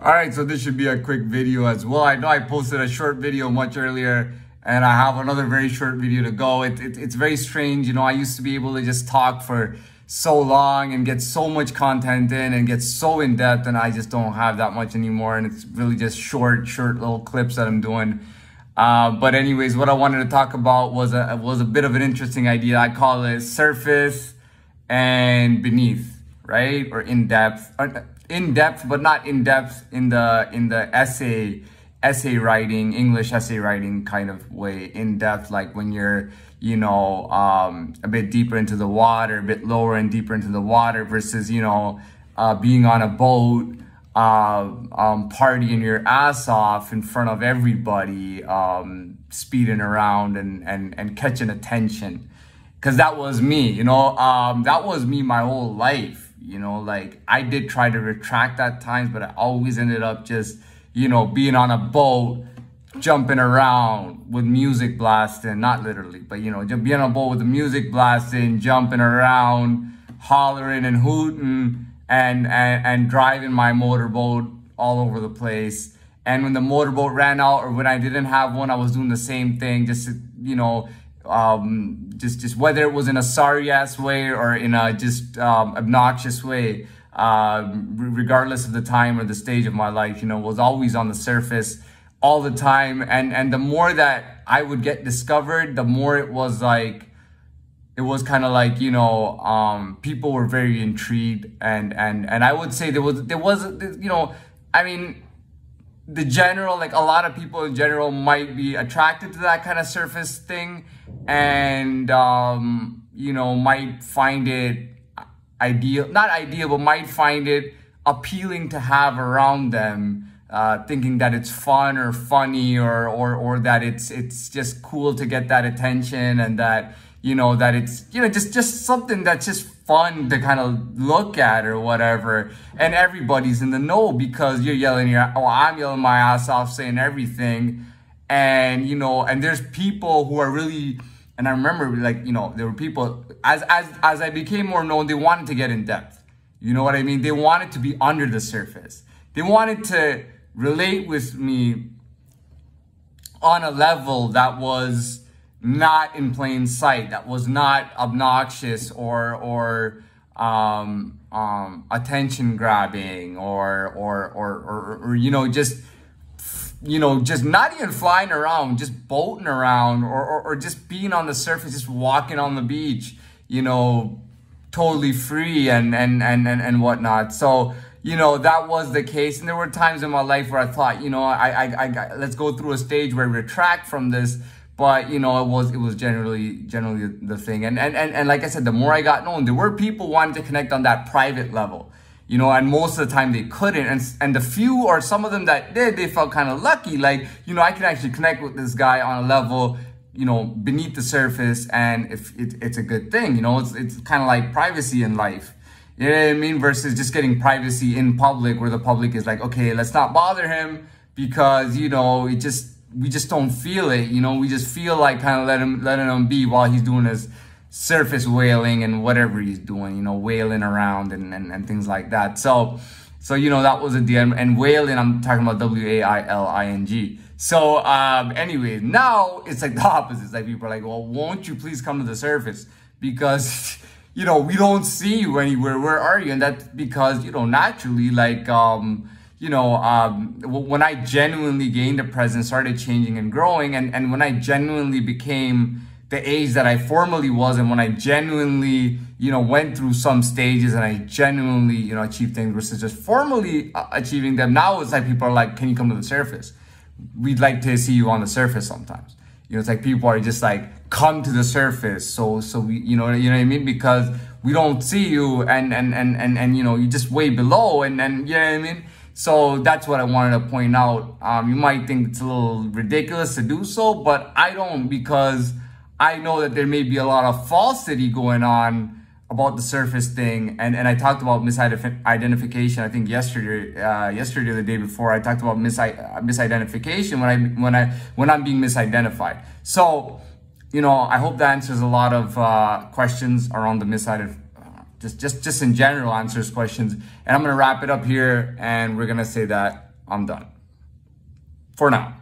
All right, so this should be a quick video as well. I know I posted a short video much earlier, and I have another very short video to go. It's very strange. You know, I used to be able to just talk for so long and get so much content in and get so in depth, and I just don't have that much anymore. And it's really just short little clips that I'm doing. But anyways, what I wanted to talk about was a bit of an interesting idea. I call it surface and beneath, right? Or in depth. In depth, but not in depth in the essay writing, English essay writing kind of way. In depth, like when you're, you know, a bit deeper into the water, a bit lower and deeper into the water versus, you know, being on a boat, partying your ass off in front of everybody, speeding around and catching attention. Cause that was me, you know, that was me my whole life. You know, like I did try to retract at times, but I always ended up just, you know, being on a boat, jumping around with music blasting, not literally, but, you know, just being on a boat with the music blasting, jumping around, hollering and hooting and driving my motorboat all over the place. And when the motorboat ran out or when I didn't have one, I was doing the same thing, just, you know, just whether it was in a sorry ass way or in a just obnoxious way, regardless of the time or the stage of my life, you know, was always on the surface all the time. And the more that I would get discovered, the more it was like, it was kind of like, you know, people were very intrigued and I would say there was, you know, I mean, the general, like a lot of people in general might be attracted to that kind of surface thing and, you know, might find it not ideal, but might find it appealing to have around them, thinking that it's fun or funny or that it's just cool to get that attention and that, you know, that it's, you know, just something that's just fun to kind of look at or whatever. And everybody's in the know because you're yelling I'm yelling my ass off saying everything. And, you know, and there's people who are really, and I remember like, you know, there were people as I became more known, they wanted to get in depth. You know what I mean? They wanted to be under the surface. They wanted to relate with me on a level that was not in plain sight, that was not obnoxious or attention grabbing or you know, just, you know, just not even flying around, just boating around or just being on the surface, just walking on the beach, you know, totally free and whatnot. So, you know, that was the case. And there were times in my life where I thought, you know, I let's go through a stage where I retract from this. But, you know, it was generally the thing. And like I said, the more I got known, there were people wanting to connect on that private level, you know, and most of the time they couldn't. And the few or some of them that did, they felt kind of lucky. Like, you know, I can actually connect with this guy on a level, you know, beneath the surface. And if it's a good thing, you know, it's kind of like privacy in life. You know what I mean? Versus just getting privacy in public where the public is like, okay, let's not bother him because, you know, we just don't feel it, you know, we just feel like kind of letting him be while he's doing his surface whaling and whatever he's doing, you know, whaling around and things like that. So, you know, that was a deal. And whaling, I'm talking about W-A-I-L-I-N-G. So, anyways, now it's like the opposite. It's like people are like, well, won't you please come to the surface? Because, you know, we don't see you anywhere. Where are you? And that's because, you know, naturally, like, you know, when I genuinely gained a presence, started changing and growing, and when I genuinely became the age that I formerly was, and when I genuinely, you know, went through some stages and I genuinely, you know, achieved things versus just formally achieving them, now it's like people are like, can you come to the surface? We'd like to see you on the surface sometimes. You know, it's like people are just like, come to the surface. So we, you know what I mean? Because we don't see you and you know, you're just way below and you know what I mean? So that's what I wanted to point out. You might think it's a little ridiculous to do so, but I don't, because I know that there may be a lot of falsity going on about the surface thing. And I talked about misidentification, I think yesterday or the day before, I talked about misidentification when I'm being misidentified. So, you know, I hope that answers a lot of questions around the misidentification. Just in general answers questions. And I'm going to wrap it up here, and we're going to say that I'm done. For now.